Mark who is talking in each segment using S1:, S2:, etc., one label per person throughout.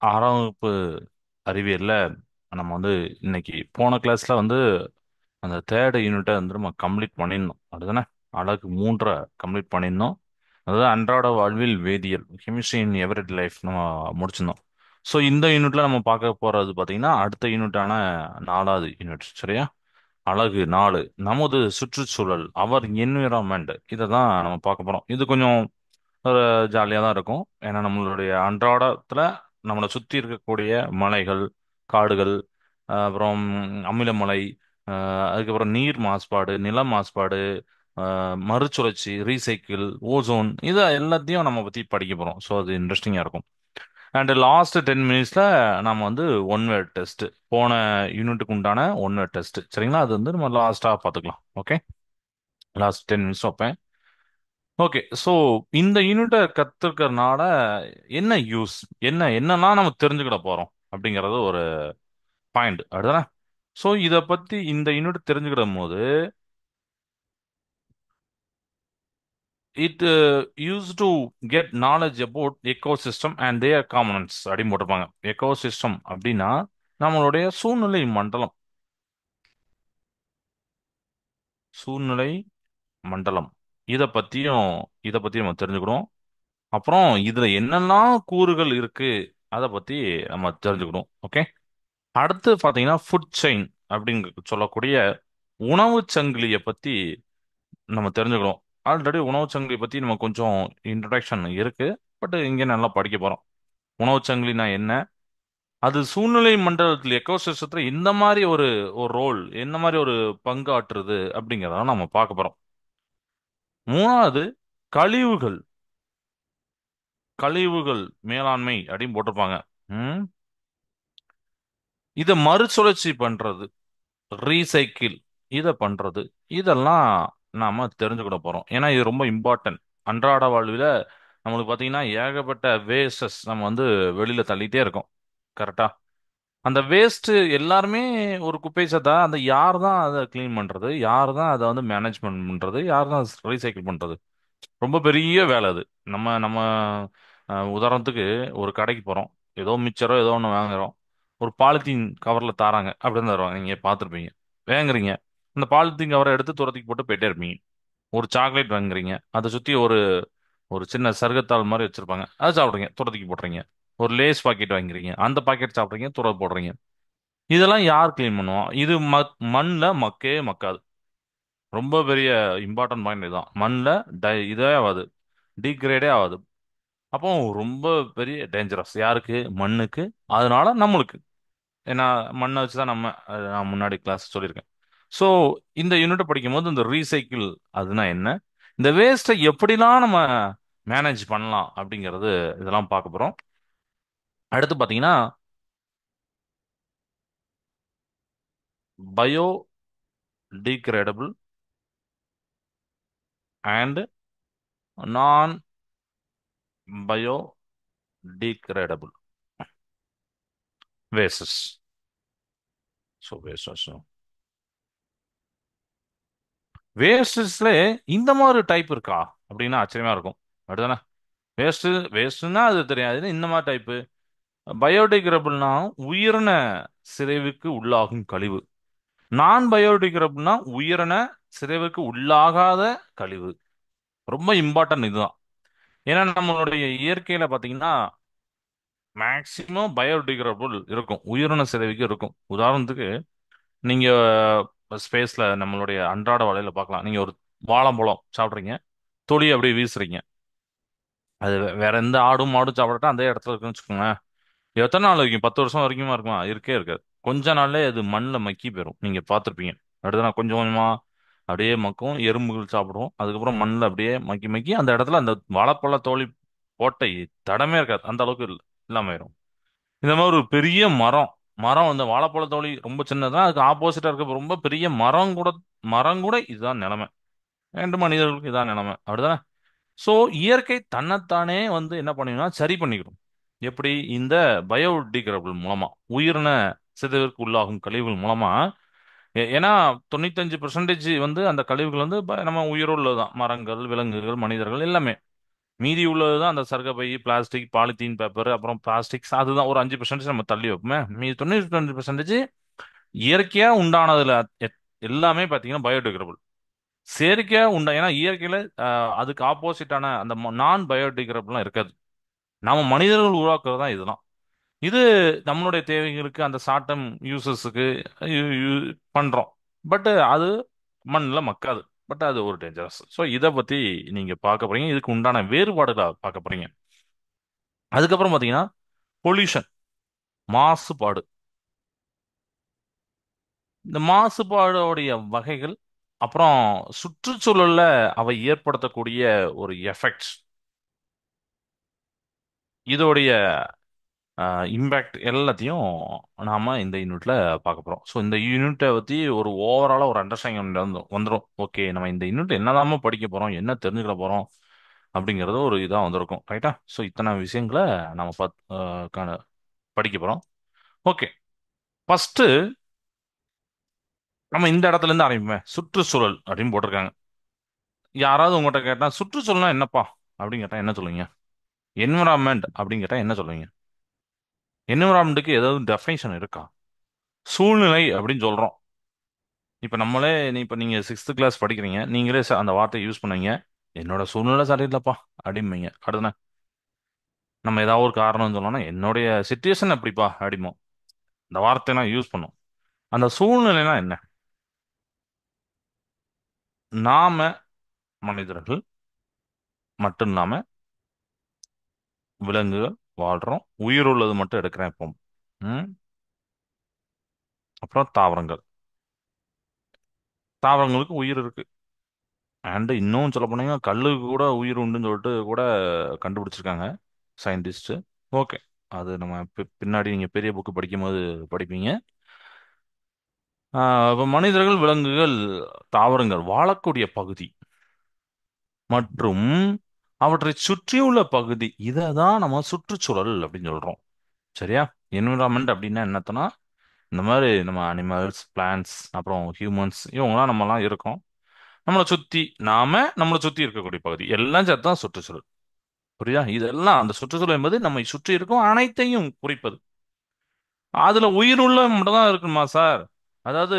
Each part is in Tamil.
S1: ஆறாம் வகுப்பு அறிவியல்ல நம்ம வந்து இன்னைக்கு போன கிளாஸ்ல வந்து அந்த தேர்ட் யூனிட்டை வந்து நம்ம கம்ப்ளீட் பண்ணிடணும் அதுதானே. அழகு மூன்றை கம்ப்ளீட் பண்ணிடணும். அதாவது அன்றாட வாழ்வில் வேதியியல் கெமிஸ்ட்ரி இன் எவரிடே லைஃப் நம்ம முடிச்சிருந்தோம். ஸோ இந்த யூனிட்ல நம்ம பார்க்க போறது பார்த்தீங்கன்னா அடுத்த யூனிட்டான நாலாவது யூனிட் சரியா. அழகு நாலு நமது சுற்றுச்சூழல் அவர் என்விரான்மெண்ட் இதை தான் நம்ம பார்க்க போறோம். இது கொஞ்சம் ஒரு ஜாலியாக தான் இருக்கும். ஏன்னா நம்மளுடைய அன்றாடத்துல நம்மளை சுற்றி இருக்கக்கூடிய மலைகள், காடுகள், அப்புறம் அமிலமலை, அதுக்கப்புறம் நீர் மாசுபாடு, நில மாசுபாடு, மறுசுழற்சி, ரீசைக்கிள், ஓசோன் இதை எல்லாத்தையும் நம்ம பற்றி படிக்க போகிறோம். ஸோ அது இன்ட்ரெஸ்டிங்காக இருக்கும். அண்ட் லாஸ்ட் 10 மினிட்ஸில் நம்ம வந்து ஒன் வேர்ட் டெஸ்ட், போன யூனிட்டுக்கு உண்டான ஒன் வேர்ட் டெஸ்ட் சரிங்களா. அது வந்து நம்ம லாஸ்ட்டாக பார்த்துக்கலாம். ஓகே, லாஸ்ட் 10 மினிட்ஸ் வைப்பேன். ஓகே, ஸோ இந்த யூனிட்டை கத்துக்கிறதுனால என்ன யூஸ், என்னெல்லாம் நம்ம தெரிஞ்சுக்கிட போறோம் அப்படிங்கறது ஒரு பாயிண்ட் அடுதானே. ஸோ இதை பத்தி இந்த யூனிட் தெரிஞ்சுக்கிற போது it use to get knowledge about ecosystem and their components அப்படின்னு போட்டிருப்பாங்க. எக்கோசிஸ்டம் அப்படின்னா நம்மளுடைய சூழ்நிலை மண்டலம். சூழ்நிலை மண்டலம் இதை பத்தியும் இதை பத்தி நம்ம தெரிஞ்சுக்கணும். அப்புறம் இதுல என்னெல்லாம் கூறுகள் இருக்கு அதை பத்தி நம்ம தெரிஞ்சுக்கணும். ஓகே, அடுத்து பாத்தீங்கன்னா ஃபுட் செயின் அப்படின்னு சொல்லக்கூடிய உணவு சங்கிலியை பத்தி நம்ம தெரிஞ்சுக்கணும். ஆல்ரெடி உணவு சங்கிலி பத்தி நம்ம கொஞ்சம் இன்ட்ரடக்ஷன் இருக்கு. பட் இங்க நல்லா படிக்க போறோம். உணவு சங்கிலினா என்ன, அது சூழ்நிலை மண்டலத்தில் எக்கோசிஸ்டத்துல இந்த மாதிரி ஒரு ஒரு ரோல் என்ன மாதிரி ஒரு பங்கு ஆற்றுது அப்படிங்கிறத நம்ம பார்க்க போறோம். மூணாவது கழிவுகள். கழிவுகள் மேலாண்மை அப்படின்னு போட்டிருப்பாங்க. ம் இதை மறுசுழற்சி பண்றது, ரீசைக்கிள் இதை பண்றது, இதெல்லாம் நாம தெரிஞ்சுக்கிட போறோம். ஏன்னா இது ரொம்ப இம்பார்ட்டன்ட். அன்றாட வாழ்வில் நம்மளுக்கு பார்த்தீங்கன்னா ஏகப்பட்ட வேஸ்டஸ் நம்ம வந்து வெளியில தள்ளிட்டே இருக்கோம். கரெக்டா. அந்த வேஸ்ட் எல்லாருமே ஒரு குப்பை சத்தா அந்த யார் தான் அதை க்ளீன் பண்றது, யார் தான் அதை வந்து மேனேஜ்மெண்ட் பண்றது, யார் தான் ரீசைக்கிள் பண்றது, ரொம்ப பெரிய வேலை அது. நம்ம நம்ம உதாரணத்துக்கு ஒரு கடைக்கு போறோம், ஏதோ மிச்சரோ ஏதோ ஒன்று வாங்குறோம். ஒரு பாலித்தீன் கவர்ல தாராங்க அப்படின்னு தருவாங்க, நீங்க பார்த்துருப்பீங்க. வாங்குறீங்க, அந்த பாலித்தீன் கவரை எடுத்து துரத்திக்கு போட்டு போயிட்டே இருப்பீங்க. ஒரு சாக்லேட் வாங்குறீங்க, அதை சுத்தி ஒரு ஒரு சின்ன சருகத்தாள் மாதிரி வச்சிருப்பாங்க, அதை சாப்பிட்றீங்க, துரத்திக்கு போடுறீங்க. ஒரு லேஸ் பாக்கெட் வாங்குறீங்க, அந்த பாக்கெட் சாப்பிட்றீங்க, துற போடுறீங்க. இதெல்லாம் யார் க்ளீன் பண்ணுவோம்? இது மண்ணில் மக்கவே மக்காது. ரொம்ப பெரிய இம்பார்ட்டன்ட் பாயிண்ட் இதுதான். மண்ணில் இதே ஆகாது, டீக்ரேடே ஆகாது. அப்போ ரொம்ப பெரிய டேஞ்சரஸ் யாருக்கு? மண்ணுக்கு. அதனால நம்மளுக்கு. ஏன்னா மண்ணை வச்சு தான் நம்ம நான் முன்னாடி கிளாஸ் சொல்லியிருக்கேன். ஸோ இந்த யூனிட்டை படிக்கும்போது இந்த ரீசைக்கிள் அதுனா என்ன, இந்த வேஸ்ட்டை எப்படிலாம் நம்ம மேனேஜ் பண்ணலாம் அப்படிங்கிறது இதெல்லாம் பார்க்க போகிறோம். அடுத்து பார்த்தீங்கன்னா biodegradable and non biodegradable wastes. So wastes, வேஸ்டஸ்ல இந்த மாதிரி டைப் இருக்கா அப்படின்னா ஆச்சரியமா இருக்கும். அப்படிதானே. வேஸ்ட் வேஸ்ட்னா அது தெரியாது, இந்த மாதிரி டைப்பு. பயோடிகிரபிள்னா உயிரின சிதைவுக்கு உள்ளாகும் கழிவு. நான் பயோடிகிரபிள்னா உயிரின சிதைவுக்கு உள்ளாகாத கழிவு. ரொம்ப இம்பார்ட்டன்ட் இதுதான். ஏன்னா நம்மளுடைய இயற்கையில பாத்தீங்கன்னா மேக்சிமம் பயோடிகிரபிள் இருக்கும், உயிரின சிதைவுக்கு இருக்கும். உதாரணத்துக்கு நீங்க ஸ்பேஸ்ல நம்மளுடைய அன்றாட வலையில பார்க்கலாம். நீங்க ஒரு வாழைப்பழம் சாப்பிட்றீங்க, தொலியை அப்படியே வீசுறீங்க. அது வேற எந்த ஆடும் மாடும் சாப்பிடட்டா அந்த இடத்துல இருக்குன்னு வச்சுக்கோங்க. எத்தனை நாள் வரைக்கும்? 10 வருஷம் வரைக்குமா இருக்குமா? இருக்கே இருக்காது. கொஞ்ச நாள்லே அது மண்ணில் மக்கி போயிடும். நீங்க பார்த்துருப்பீங்க. அடுத்து நான் கொஞ்சம் கொஞ்சமா அப்படியே மக்கும், எறும்புகள் சாப்பிடும், அதுக்கப்புறம் மண்ணில் அப்படியே மக்கி மக்கி அந்த இடத்துல அந்த வாழைப்பழ தோலி போட்ட தடமே இருக்காது, அந்த அளவுக்கு இல்லாம ஆயிரும். இந்த மாதிரி ஒரு பெரிய மரம், மரம் வந்து வாழைப்பழ தோலி ரொம்ப சின்னதுதான், அதுக்கு ஆப்போசிட்டா இருக்க ரொம்ப பெரிய மரம் கூட இதுதான் நிலைமை. ரெண்டு மனிதர்களுக்கு இதான் நிலைமை. அப்படிதானே. ஸோ இயற்கை தன்னைத்தானே வந்து என்ன பண்ணினா சரி பண்ணிக்கணும். எப்படி? இந்த பயோடிகிரபிள் மூலமா, உயிரின சிதைவிற்கு உள்ளாகும் கழிவுகள் மூலமா. ஏன்னா 95% வந்து அந்த கழிவுகள் வந்து நம்ம உயிரோடு தான், மரங்கள், விலங்குகள், மனிதர்கள் எல்லாமே. மீதி உள்ளது தான் அந்த சர்க்கரை பை, பிளாஸ்டிக், பாலித்தீன் பேப்பர், அப்புறம் பிளாஸ்டிக்ஸ், அதுதான் ஒரு 5% நம்ம தள்ளி வைப்போமே. மீதி 92% இயற்கையா உண்டானதுல எல்லாமே பார்த்தீங்கன்னா பயோடிகிரபிள். செயற்கையா உண்டா, ஏன்னா இயற்கையில அதுக்கு ஆப்போசிட்டான அந்த நான் பயோடிகிரபிள்லாம் இருக்காது. நாம மனிதர்கள் உருவாக்குறது தான் இதெல்லாம். இது நம்மளுடைய தேவைகளுக்கு அந்த ஷார்ட் டேர்ம் யூசஸுக்கு பண்றோம். பட் அது மண்ணில் மக்காது. பட் அது ஒரு டேஞ்சரஸ். ஸோ இதை பத்தி நீங்க பார்க்க போறீங்க, இதுக்கு உண்டான வேறுபாடுகளை பார்க்க போறீங்க. அதுக்கப்புறம் பார்த்தீங்கன்னா பொல்யூஷன், மாசுபாடு. இந்த மாசுபாடோடைய வகைகள், அப்புறம் சுற்றுச்சூழல்ல அவை ஏற்படுத்தக்கூடிய ஒரு எஃபெக்ட்ஸ், இதோடைய இம்பேக்ட் எல்லாத்தையும் நாம இந்த யூனிட்ல பார்க்க போறோம். ஸோ இந்த யூனிட்டை பத்தி ஒரு ஓவராலா ஒரு அண்டர்ஸ்டாண்டிங் வந்துடும். ஓகே, நம்ம இந்த யூனிட் என்னதாம படிக்க போறோம், என்ன தெரிஞ்சுக்க போறோம் அப்படிங்கிறது ஒரு இதாக வந்திருக்கும். ரைட்டா? ஸோ இத்தனை விஷயங்களை நம்ம படிக்க போறோம். ஓகே, ஃபர்ஸ்ட் நம்ம இந்த இடத்துல இருந்து ஆரம்பிப்போமே. சுற்றுச்சூழல் அப்படின்னு போட்டிருக்காங்க. யாராவது உங்கள்கிட்ட கேட்டா சுற்றுச்சூழல்னா என்னப்பா அப்படின்னு கேட்டா என்ன சொல்லுவீங்க? என்விரான்மெண்ட் அப்படின்னு கேட்டா என்ன சொல்லுவீங்க? என்விரான்மெண்ட்டுக்கு ஏதாவது டெஃபினேஷன் இருக்கா? சூழ்நிலை அப்படின்னு சொல்றோம். இப்ப நம்மளே இப்ப நீங்க 6th கிளாஸ் படிக்கிறீங்க, நீங்களே அந்த வார்த்தையை யூஸ் பண்ணுவீங்க. என்னோட சூழ்நிலை சரியில்லைப்பா அப்படிம்பீங்க. அடுத்த நம்ம ஏதாவது ஒரு காரணம் சொல்லணும்னா என்னுடைய சுச்சுவேஷன் எப்படிப்பா அப்படிமோ. இந்த வார்த்தை நான் யூஸ் பண்ணும். அந்த சூழ்நிலைனா என்ன? நாம மனிதர்கள் மட்டும் இல்லாம விலங்குகள் வாழ்றோம். உயிர் உள்ளது மட்டும் எடுக்கிறேன் இப்போ. ம். அப்புறம் தாவரங்கள். தாவரங்களுக்கு உயிர் இருக்கு. அண்ட் இன்னும் சொல்ல போனீங்கன்னா கல்லுக்கு கூட உயிர் உண்டுன்னு சொல்லிட்டு கூட கண்டுபிடிச்சிருக்காங்க சயின்டிஸ்ட். ஓகே, அது நம்ம பின்னாடி நீங்க பெரிய புக்கு படிக்கும்போது படிப்பீங்க. அப்ப மனிதர்கள், விலங்குகள், தாவரங்கள் வாழக்கூடிய பகுதி மற்றும் அவற்றை சுற்றியுள்ள பகுதி, இதை தான் நம்ம சுற்றுச்சூழல் அப்படின்னு சொல்றோம். சரியா? என்விரான்மெண்ட் அப்படின்னா என்னத்தனா, இந்த மாதிரி நம்ம அனிமல்ஸ், பிளான்ட்ஸ், அப்புறம் ஹியூமன்ஸ், இவங்கலாம் நம்மலாம் இருக்கோம். நம்மளை சுத்தி நம்மளை சுத்தி இருக்கக்கூடிய பகுதி எல்லாம் சேர்த்து தான் சுற்றுச்சூழல். புரியுதா? இதெல்லாம் அந்த சுற்றுச்சூழல் என்பது நம்மை சுற்றி இருக்கும் அனைத்தையும் குறிப்பது. அதுல உயிருள்ள மட்டும் தான் இருக்குமா சார்? அதாவது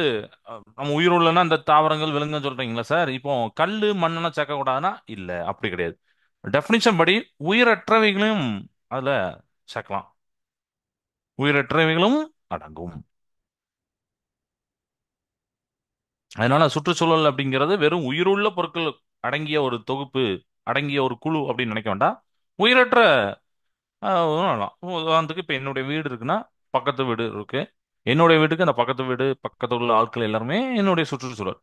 S1: நம்ம உயிருள்ளனா இந்த தாவரங்கள், விலங்குகள் சொல்றீங்களா சார்? இப்போ கல்லு, மண்ணெல்லாம் சேர்க்க கூடாதுன்னா இல்ல, அப்படி கிடையாது. டெஃபினிஷன் படி உயிரற்றவைகளையும் அதுல சேர்க்கலாம். உயிரற்றவைகளும் அடங்கும். அதனால சுற்றுச்சூழல் அப்படிங்கிறது வெறும் உயிருள்ள பொருட்கள் அடங்கிய ஒரு தொகுப்பு, அடங்கிய ஒரு குழு அப்படின்னு நினைக்க வேண்டாம். உயிரற்ற சொல்லலாம். உதாரணத்துக்கு இப்போ என்னுடைய வீடு இருக்குன்னா பக்கத்து வீடு இருக்கு. என்னுடைய வீட்டுக்கு அந்த பக்கத்து வீடு, பக்கத்துல உள்ள ஆட்கள் எல்லாருமே என்னுடைய சுற்றுச்சூழல்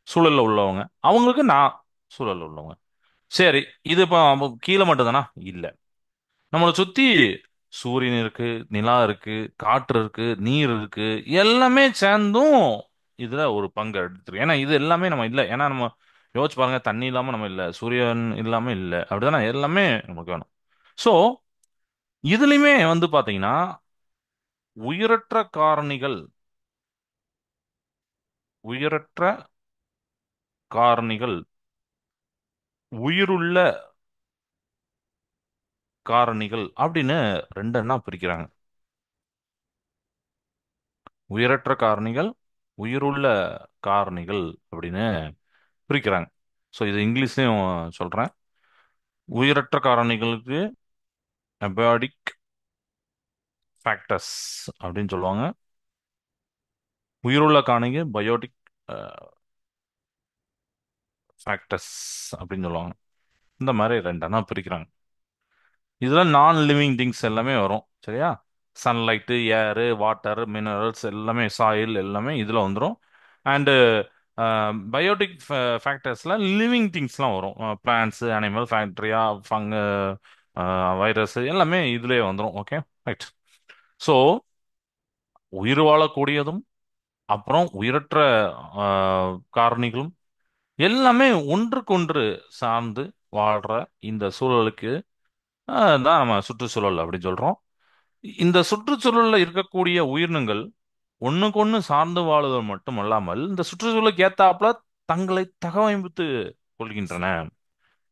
S1: சூழல்ல உள்ளவங்க. அவங்களுக்கு நான் சூழல்ல உள்ளவங்க. சரி, இது இப்போ கீழே மட்டும் தானா? இல்ல. நம்மளை சுத்தி சூரியன் இருக்கு, நிலா இருக்கு, காற்று இருக்கு, நீர் இருக்கு, எல்லாமே சேர்ந்தும் இதுல ஒரு பங்கு எடுத்துருக்கு. ஏன்னா இது எல்லாமே நம்ம இல்லை. ஏன்னா நம்ம யோசிச்சு பாருங்க, தண்ணி இல்லாம நம்ம இல்லை, சூரியன் இல்லாம இல்லை, அப்படிதானே? எல்லாமே நமக்கு வேணும். ஸோ இதுலயுமே பாத்தீங்கன்னா உயிரற்ற காரணிகள், உயிரற்ற காரணிகள், உயிருள்ள காரணிகள் அப்படின்னு ரெண்டெண்ணா பிரிக்கிறாங்க. உயிரற்ற காரணிகள், உயிருள்ள காரணிகள் அப்படின்னு பிரிக்கிறாங்க. ஸோ இது இங்கிலீஷ்லயும் சொல்றேன். உயிரற்ற காரணிகளுக்கு அபாடிக் ஃபேக்டர்ஸ் அப்படின்னு சொல்லுவாங்க. உயிருள்ள காரணிக்கு பயோட்டிக் ஃபேக்டர்ஸ் அப்படின்னு சொல்லுவாங்க. இந்த மாதிரி ரெண்டெண்ணா பிரிக்கிறாங்க. இதுல நான் லிவிங் திங்ஸ் எல்லாமே வரும். சரியா? சன்லைட்டு, ஏரு, வாட்டர், மினரல்ஸ் எல்லாமே, சாயில் எல்லாமே இதுல வந்துடும். அண்டு பயோட்டிக் ஃபேக்டர்ஸ்ல லிவிங் திங்ஸ்லாம் வரும். பிளான்ட்ஸ், அனிமல், ஃபேக்டரியா, ஃபங்கு, வைரஸ் எல்லாமே இதுலயே வந்துடும். Okay, right. ஸோ உயிர் வாழக்கூடியதும் அப்புறம் உயிரற்ற காரணிகளும் எல்லாமே ஒன்றுக்கொன்று சார்ந்து வாழ்ற இந்த சூழலுக்கு தான் நம்ம சுற்றுச்சூழல் அப்படின்னு சொல்றோம். இந்த சுற்றுச்சூழல்ல இருக்கக்கூடிய உயிரினங்கள் ஒண்ணுக்கொண்ணு சார்ந்து வாழுதல் மட்டுமல்லாமல் இந்த சுற்றுச்சூழலுக்கு ஏத்தாப்புல தங்களை தகவமைத்து கொள்கின்றன.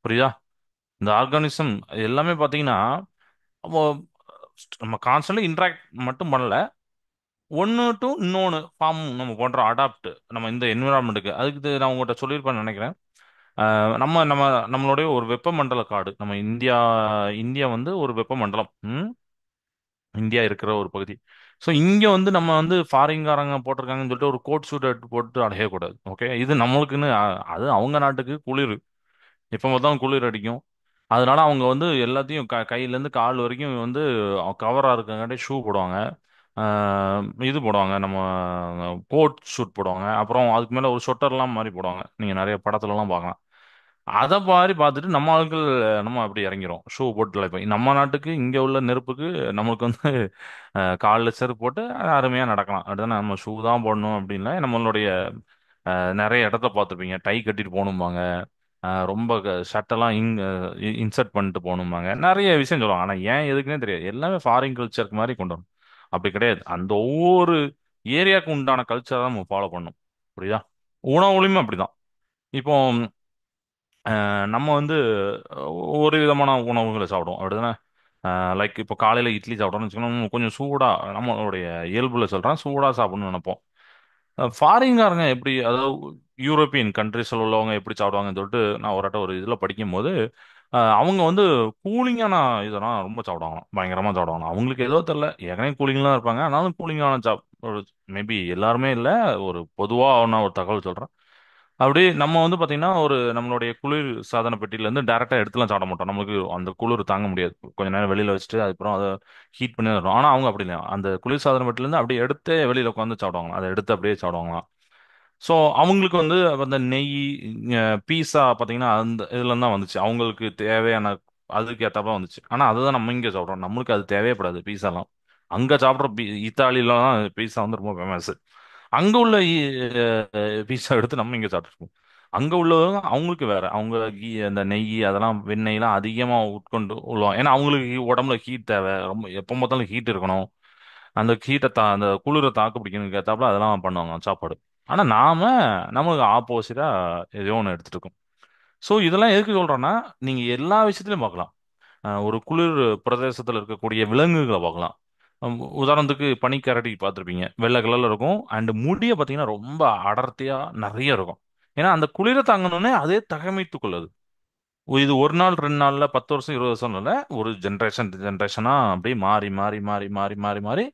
S1: புரியுதா? இந்த ஆர்கானிசம் எல்லாமே பார்த்தீங்கன்னா அப்போ நம்ம கான்ஸ்டன்ட்லி இன்ட்ராக்ட் மட்டும் பண்ணல, ஒன்று டு இன்னொன்று ஃபார்ம் நம்ம பண்ணுறோம் அடாப்ட் நம்ம இந்த என்விரான்மெண்ட்டுக்கு. அதுக்கு நான் உங்கள்கிட்ட சொல்லியிருப்பேன்னு நினைக்கிறேன். நம்ம நம்ம நம்மளுடைய ஒரு வெப்பமண்டல காடு நம்ம இந்தியா. இந்தியா வந்து ஒரு வெப்பமண்டலம். இந்தியா இருக்கிற ஒரு பகுதி. ஸோ இங்கே வந்து நம்ம வந்து ஃபாரின்காரங்க போட்டிருக்காங்கன்னு சொல்லிட்டு ஒரு கோட் சூட் போட்டு அடையக்கூடாது. ஓகே, இது நம்மளுக்குன்னு அது அவங்க நாட்டுக்கு குளிர். எப்போ பார்த்தாலும் குளிர் அடிக்கும். அதனால அவங்க வந்து எல்லாத்தையும் கையிலேருந்து கால் வரைக்கும் வந்து கவராக இருக்கங்காட்டி ஷூ போடுவாங்க. இது போடுவாங்க நம்ம கோட் ஷூட் போடுவாங்க. அப்புறம் அதுக்கு மேலே ஒரு சொட்டர்லாம் மாதிரி போடுவாங்க. நீங்கள் நிறைய படத்துலலாம் பார்க்கலாம். அதை மாதிரி பார்த்துட்டு நம்ம ஆட்கள் நம்ம அப்படி இறங்கிறோம் ஷூ போட்டு இப்போ நம்ம நாட்டுக்கு இங்கே உள்ள நெருப்புக்கு நம்மளுக்கு வந்து காலில் செருப்பு போட்டு அருமையாக நடக்கலாம். அப்படிதான் நம்ம ஷூ தான் போடணும் அப்படின்ல நம்மளுடைய நிறைய இடத்த பார்த்துருப்பீங்க டை கட்டிட்டு போகணும்பாங்க. ரொம்ப ஷர்ட்டெல்லாம் இன்சர்ட் பண்ணிட்டு போகணும்பாங்க. நிறைய விஷயம் சொல்லுவாங்க. ஆனால் ஏன் எதுக்குன்னே தெரியாது. எல்லாமே ஃபாரின் கல்ச்சருக்கு மாதிரி கொண்டு வரணும். அப்படி கிடையாது. அந்த ஒவ்வொரு ஏரியாவுக்கு உண்டான கல்ச்சர் தான் நம்ம ஃபாலோ பண்ணணும். புரியுதா? உணவுலையுமே அப்படிதான். இப்போ நம்ம வந்து ஒரு விதமான உணவுகளை சாப்பிடுவோம் அப்படிதானே. லைக் இப்போ காலையில் இட்லி சாப்பிட்றோம்னு வச்சுக்கோங்க, கொஞ்சம் சூடாக நம்மளுடைய இயல்புல சொல்கிறேன் சூடாக சாப்பிடணும்னு நினைப்போம். ஃபாரின்காரங்க எப்படி, அதாவது யூரோப்பியன் கண்ட்ரீஸில் உள்ளவங்க எப்படி சாப்பிடுவாங்கன்னு சொல்லிட்டு நான் ஒரு இதில் படிக்கும்போது அவங்க வந்து கூலிங்கான இதெல்லாம் ரொம்ப சாப்பிடுவாங்களாம், பயங்கரமாக சாப்பிடுவாங்களாம். அவங்களுக்கு ஏதோ தெரில, ஏற்கனவே கூலிங்லாம் இருப்பாங்க, ஆனாலும் கூலிங்கான மேபி எல்லாருமே இல்லை, ஒரு பொதுவாக நான் ஒரு தகவல் சொல்கிறேன். அப்படி நம்ம வந்து பார்த்தீங்கன்னா ஒரு நம்மளுடைய குளிர் சாதன பெட்டியிலேருந்து டேரெக்டாக எடுத்துலாம் சாப்பிட மாட்டோம். நமக்கு அந்த குளிர் தாங்க முடியாது. கொஞ்ச நேரம் வெளியில் வச்சுட்டு அதுக்கப்புறம் அதை ஹீட் பண்ணி தரும். ஆனால் அவங்க அப்படி இல்லை, அந்த குளிர் சாதன பெட்டியிலேருந்து அப்படியே எடுத்தே வெளியில் உட்காந்து சாப்பிடுவாங்களாம். அதை எடுத்து அப்படியே சாப்பிடுவாங்களாம். ஸோ அவங்களுக்கு வந்து அந்த நெய் பீஸா பார்த்தீங்கன்னா அந்த இதுல தான் வந்துச்சு. அவங்களுக்கு தேவையான அதுக்கு ஏற்றப்ப வந்துச்சு. ஆனால் அதுதான் நம்ம இங்கே சாப்பிட்றோம். நம்மளுக்கு அது தேவைப்படாது பீஸாலாம். அங்கே சாப்பிட்ற இத்தாலியில தான் பீஸா வந்து ரொம்ப ஃபேமஸ். அங்கே உள்ள பீஸா எடுத்து நம்ம இங்கே சாப்பிட்ருக்கோம். அங்கே உள்ளவங்க அவங்களுக்கு வேற, அவங்க அந்த நெய் அதெல்லாம் வெண்ணெய்லாம் அதிகமாக உட்கொண்டு உள்ளோம். ஏன்னா அவங்களுக்கு உடம்புல ஹீட் தேவை, ரொம்ப எப்போ பார்த்தாலும் ஹீட் இருக்கணும். அந்த ஹீட்டை அந்த குளிரை தாக்கு பிடிக்கணும் கேட்டாப்புல அதெல்லாம் பண்ணுவாங்க சாப்பாடு. ஆனா நமக்கு ஆப்போசிட்டா எதையோ ஒன்று எடுத்துட்டு இருக்கோம். ஸோ இதெல்லாம் எதுக்கு சொல்றேன்னா, நீங்க எல்லா விஷயத்திலையும் பார்க்கலாம். ஒரு குளிர் பிரதேசத்தில் இருக்கக்கூடிய விலங்குகளை பார்க்கலாம். உதாரணத்துக்கு பனிக்கரடி பார்த்துருப்பீங்க, வெள்ளை கலர்ல இருக்கும். அண்ட் முடிய பார்த்தீங்கன்னா ரொம்ப அடர்த்தியா நிறைய இருக்கும். ஏன்னா அந்த குளிரை தாங்கணுன்னே அதே தகமைத்துக் கொள்ளுது. இது ஒரு நாள் 2 நாள்ல 10 வருஷம் 20 வருஷம் இல்ல, ஒரு ஜென்ரேஷன் ஜென்ரேஷனா அப்படியே மாறி மாறி மாறி மாறி மாறி மாறி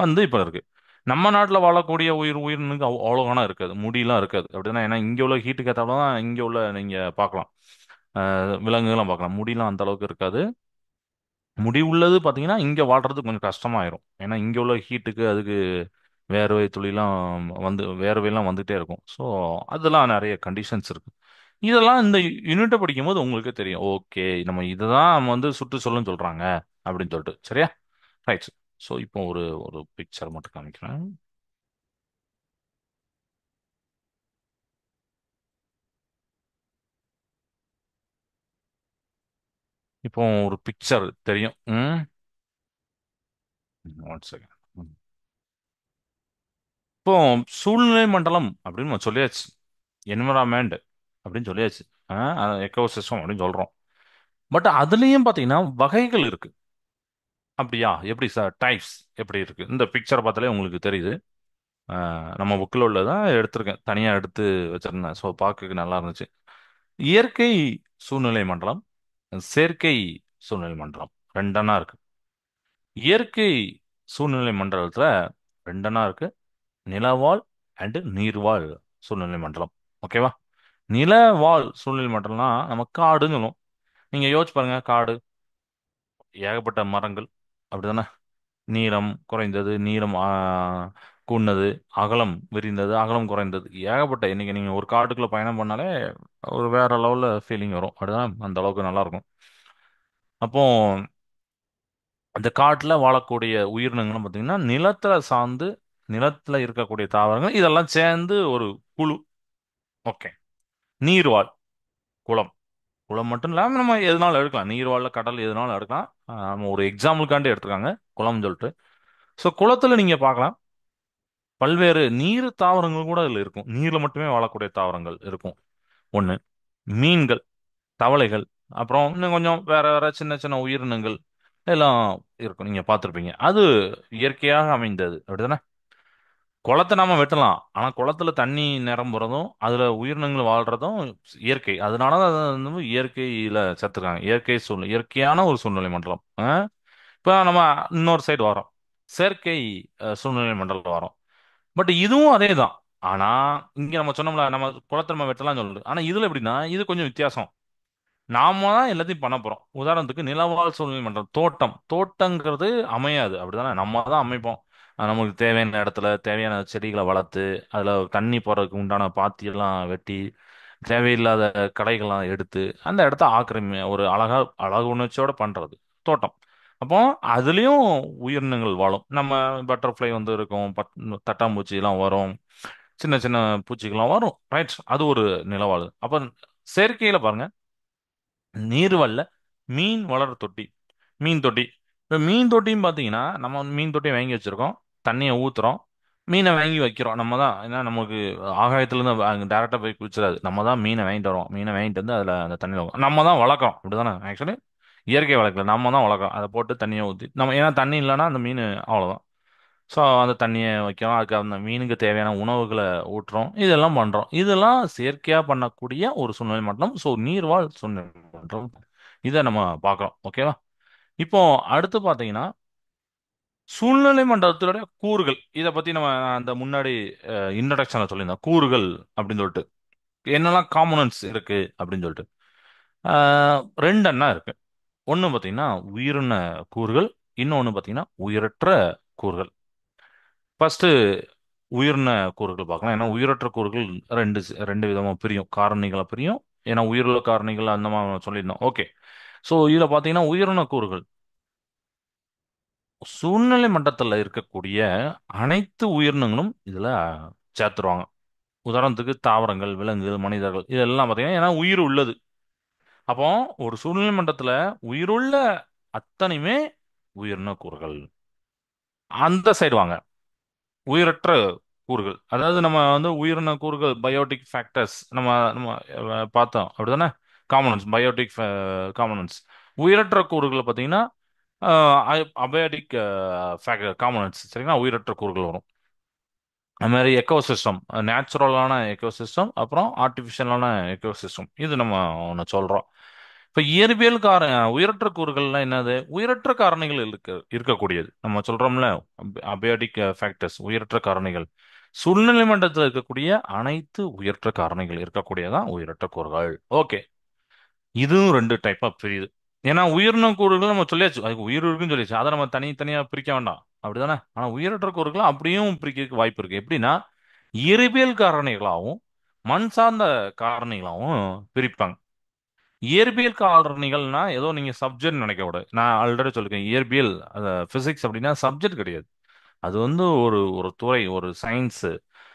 S1: வந்து இப்ப இருக்கு. நம்ம நாட்டில் வாழக்கூடிய உயிரினுக்கு அவ்வளோ கணம் இருக்காது, முடியெல்லாம் இருக்காது அப்படின்னா. ஏன்னா இங்கே உள்ள ஹீட்டுக்கு ஏற்றாலும் தான் இங்கே உள்ள நீங்க பார்க்கலாம். விலங்குகள்லாம் பார்க்கலாம், முடியெல்லாம் அந்த அளவுக்கு இருக்காது. முடி உள்ளது பார்த்தீங்கன்னா இங்கே வாழ்றது கொஞ்சம் கஷ்டமாயிரும். ஏன்னா இங்கே உள்ள ஹீட்டுக்கு அதுக்கு வேர்வை துளிலாம் வந்து வேர்வையெல்லாம் வந்துட்டே இருக்கும். ஸோ அதெல்லாம் நிறைய கண்டிஷன்ஸ் இருக்கு. இதெல்லாம் இந்த யூனிட்டை படிக்கும்போது உங்களுக்கு தெரியும். ஓகே, நம்ம இதுதான் நம்ம வந்து சுற்றுச்சூழல்னு சொல்றாங்க அப்படின்னு சொல்லிட்டு. சரியா? ரைட். ஸோ இப்போ ஒரு ஒரு பிக்சர் மட்டும் காமிக்கிறேன். இப்போ ஒரு பிக்சர் தெரியும். One second. இப்போ சூழ்நிலை மண்டலம் அப்படின்னு நம்ம சொல்லியாச்சு, என்விரான்மெண்ட் அப்படின்னு சொல்லியாச்சு, எக்கோசிஸ்டம் அப்படின்னு சொல்றோம். பட் அதுலயும் பாத்தீங்கன்னா வகைகள் இருக்கு. அப்படியா? எப்படி சார் டைப்ஸ் எப்படி இருக்கு? இந்த பிக்சரை பார்த்தாலே உங்களுக்கு தெரியுது. நம்ம புக்கில் உள்ளதான் எடுத்திருக்கேன், தனியா எடுத்து வச்சிருந்தேன். ஸோ பார்க்க நல்லா இருந்துச்சு. இயற்கை சூழ்நிலை மண்டலம், செயற்கை சூழ்நிலை மண்டலம், ரெண்டனா இருக்கு. இயற்கை சூழ்நிலை மண்டலத்துல ரெண்டனா இருக்கு, நிலவாழ் அண்ட் நீர்வாழ் சூழ்நிலை மண்டலம். ஓகேவா? நிலவாழ் சூழ்நிலை மண்டலம்னா நம்ம காடுன்னு சொல்லுவோம். நீங்க யோசிச்சு பாருங்க, காடு ஏகப்பட்ட மரங்கள் அப்படிதானே. நீளம் குறைந்தது, நீளம் கூடினது, அகலம் விரிந்தது, அகலம் குறைந்தது, ஏகப்பட்ட. இன்னைக்கு நீங்க ஒரு காட்டுக்குள்ள பயணம் பண்ணாலே ஒரு வேற லெவல்ல ஃபீலிங் வரும். அப்படிதான், அந்த அளவுக்கு நல்லா இருக்கும். அப்போ அந்த காட்டுல வாழக்கூடிய உயிரினங்கள்னு பார்த்தீங்கன்னா நிலத்துல சார்ந்து, நிலத்துல இருக்கக்கூடிய தாவரங்கள் இதெல்லாம் சேர்ந்து ஒரு குழு. ஓகே. நீர்வாழ், குளம். குளம் மட்டும் இல்லாமல் நம்ம எதுனாலும் எடுக்கலாம், நீர்வாழ்ல கடல் எதுனாலும் எடுக்கலாம். நம்ம ஒரு எக்ஸாம்பிளுக்காண்டி எடுத்துக்காங்க குளம்னு சொல்லிட்டு. ஸோ குளத்துல நீங்க பார்க்கலாம், பல்வேறு நீர் தாவரங்கள் கூட அதில் இருக்கும். நீர்ல மட்டுமே வாழக்கூடிய தாவரங்கள் இருக்கும். ஒன்று, மீன்கள், தவளைகள், அப்புறம் இன்னும் கொஞ்சம் வேற வேற சின்ன சின்ன உயிரினங்கள் எல்லாம் இருக்கும், நீங்க பார்த்துருப்பீங்க. அது இயற்கையாக அமைந்தது, அப்படிதானே? குளத்தை நாம வெட்டலாம், ஆனா குளத்துல தண்ணி நிரம்புறதும் அதுல உயிரினங்கள் வாழ்றதும் இயற்கை. அதனாலதான் அதை வந்து இயற்கையில சேர்த்துருக்காங்க. இயற்கை சூழ்நிலை, இயற்கையான ஒரு சூழ்நிலை மண்டலம். இப்போ நம்ம இன்னொரு சைடு வரோம், செயற்கை சூழ்நிலை மண்டலம் வரோம். பட் இதுவும் அதே தான். ஆனா இங்க நம்ம சொன்னோம்ல, நம்ம குளத்தை நம்ம வெட்டலாம் சொல்லுது, ஆனா இதுல எப்படின்னா இது கொஞ்சம் வித்தியாசம். நாம தான் எல்லாத்தையும் பண்ண போறோம். உதாரணத்துக்கு நிலவாழ் சூழ்நிலை மண்டலம், தோட்டங்கிறது அமையாது, அப்படிதானே? நம்ம தான் அமைப்போம். நமக்கு தேவையான இடத்துல தேவையான செடிகளை வளர்த்து அதுல தண்ணி போறதுக்கு உண்டான பாத்தி எல்லாம் வெட்டி தேவையில்லாத களைகள்லாம் எடுத்து அந்த இடத்த ஆக்கிரமி ஒரு அழகு உணர்ச்சியோட பண்றது தோட்டம். அப்போ அதுலயும் உயிரினங்கள் வாழும். நம்ம பட்டர்ஃப்ளை வந்து இருக்கும், தட்டாம்பூச்சி எல்லாம் வரும், சின்ன சின்ன பூச்சிகள்லாம் வரும், ரைட்? அது ஒரு நிலவாழ். அப்ப செயற்கையில பாருங்க, நீர்வல்ல மீன் வளர தொட்டி, மீன் தொட்டி. இப்போ மீன் தொட்டியும் பார்த்தீங்கன்னா நம்ம மீன் தொட்டியை வாங்கி வச்சிருக்கோம், தண்ணியை ஊத்துறோம், மீனை வாங்கி வைக்கிறோம். நம்ம தான், ஏன்னா நமக்கு ஆகாயத்துலேருந்து டேரெக்டாக போய் குளிச்சிடாது. நம்ம தான் மீனை வாங்கிட்டு வரோம், மீனை வாங்கிட்டு வந்து அதில் அந்த தண்ணியில் நம்ம தான் வளர்க்குறோம், அப்படிதானே? ஆக்சுவலி இயற்கை வளர்க்கல, நம்ம தான் வளர்க்குறோம். அதை போட்டு தண்ணியை ஊற்றி நம்ம, ஏன்னா தண்ணி இல்லைன்னா அந்த மீன் அவ்வளோதான். ஸோ அந்த தண்ணியை வைக்கிறோம், அதுக்கு அந்த மீனுக்கு தேவையான உணவுகளை ஊட்டுறோம், இதெல்லாம் பண்ணுறோம். இதெல்லாம் செயற்கையாக பண்ணக்கூடிய ஒரு சூழ்நிலை மண்டலம். ஸோ நீர்வாழ் சூழ்நிலை மண்டலம், இதை நம்ம பார்க்குறோம். ஓகேவா? இப்போ அடுத்து பார்த்தீங்கன்னா சூழ்நிலை மண்டலத்தினுடைய கூறுகள். இதை பற்றி நம்ம அந்த முன்னாடி இன்ட்ரடக்ஷனில் சொல்லியிருந்தோம், கூறுகள் அப்படின்னு சொல்லிட்டு என்னெல்லாம் காம்போனன்ட்ஸ் இருக்கு அப்படின்னு சொல்லிட்டு. ரெண்டு எண்ணம் இருக்கு. ஒன்று பார்த்தீங்கன்னா உயிரின கூறுகள், இன்னொன்று பார்த்தீங்கன்னா உயிரற்ற கூறுகள். ஃபர்ஸ்ட் உயிரின கூறுகள் பார்க்கலாம். ஏன்னா உயிரற்ற கூறுகள் ரெண்டு விதமா பிரியும், காரணிகளா பிரியும். ஏன்னா உயிருள்ள காரணிகள் அந்த மாதிரி சொல்லியிருந்தோம். ஓகே. ஸோ இதில் பார்த்தீங்கன்னா உயிரின கூறுகள் சூழ்நிலை மட்டத்தில் இருக்கக்கூடிய அனைத்து உயிரினங்களும் இதில் சேர்த்துருவாங்க. உதாரணத்துக்கு தாவரங்கள், விலங்குகள், மனிதர்கள், இதெல்லாம் பார்த்தீங்கன்னா ஏன்னா உயிர் உள்ளது. அப்போ ஒரு சூழ்நிலை மட்டத்தில் உயிருள்ள அத்தனையுமே உயிரின கூறுகள். அந்த சைடு வாங்க, உயிரற்ற கூறுகள். அதாவது நம்ம வந்து உயிரின கூறுகள், பயோட்டிக் ஃபேக்டர்ஸ் நம்ம நம்ம பார்த்தோம், அப்படிதானே? Components, biotic components. உயிரற்ற கூறுகள் பார்த்தீங்கன்னா அபயோட்டிக் காம்பனன்ட்ஸ், சரிங்களா? உயிரற்ற கூறுகள் வரும். அது மாதிரி எக்கோசிஸ்டம், நேச்சுரலான எக்கோசிஸ்டம், அப்புறம் ஆர்டிஃபிஷியலான எக்கோசிஸ்டம், இது நம்ம ஒன்று சொல்கிறோம். இப்போ இயற்பியல் உயிரற்ற கூறுகள்லாம் என்னது? உயிரற்ற காரணிகள் இருக்கக்கூடியது நம்ம சொல்கிறோம்ல, அபயோடிக் ஃபேக்டர்ஸ், உயிரற்ற காரணிகள். சூழ்நிலை மண்டலத்தில் இருக்கக்கூடிய அனைத்து உயிரற்ற காரணிகள் இருக்கக்கூடியதான் உயிரற்ற கூறுகள். ஓகே. இதுவும் ரெண்டு டைப்பா பிரியுது. ஏன்னா உயிரின கூறுகள் நம்ம சொல்லியாச்சு, அதுக்கு உயிர் இருக்குன்னு சொல்லியாச்சு, அதை நம்ம தனித்தனியா பிரிக்க வேண்டாம், அப்படிதானே? ஆனா உயிரற்ற கூறுகள் அப்படியும் பிரிக்கிறதுக்கு வாய்ப்பு இருக்கு. எப்படின்னா இயற்பியல் காரணிகளாகவும் மண் சார்ந்த காரணிகளாகவும் பிரிப்பாங்க. இயற்பியல் காரணிகள்னா ஏதோ நீங்க சப்ஜெக்ட் நினைக்க கூடாது. நான் ஆல்ரெடி சொல்லிருக்கேன், இயற்பியல் பிசிக்ஸ் அப்படின்னா சப்ஜெக்ட் கிடையாது. அது வந்து ஒரு ஒரு துறை, ஒரு சயின்ஸ்,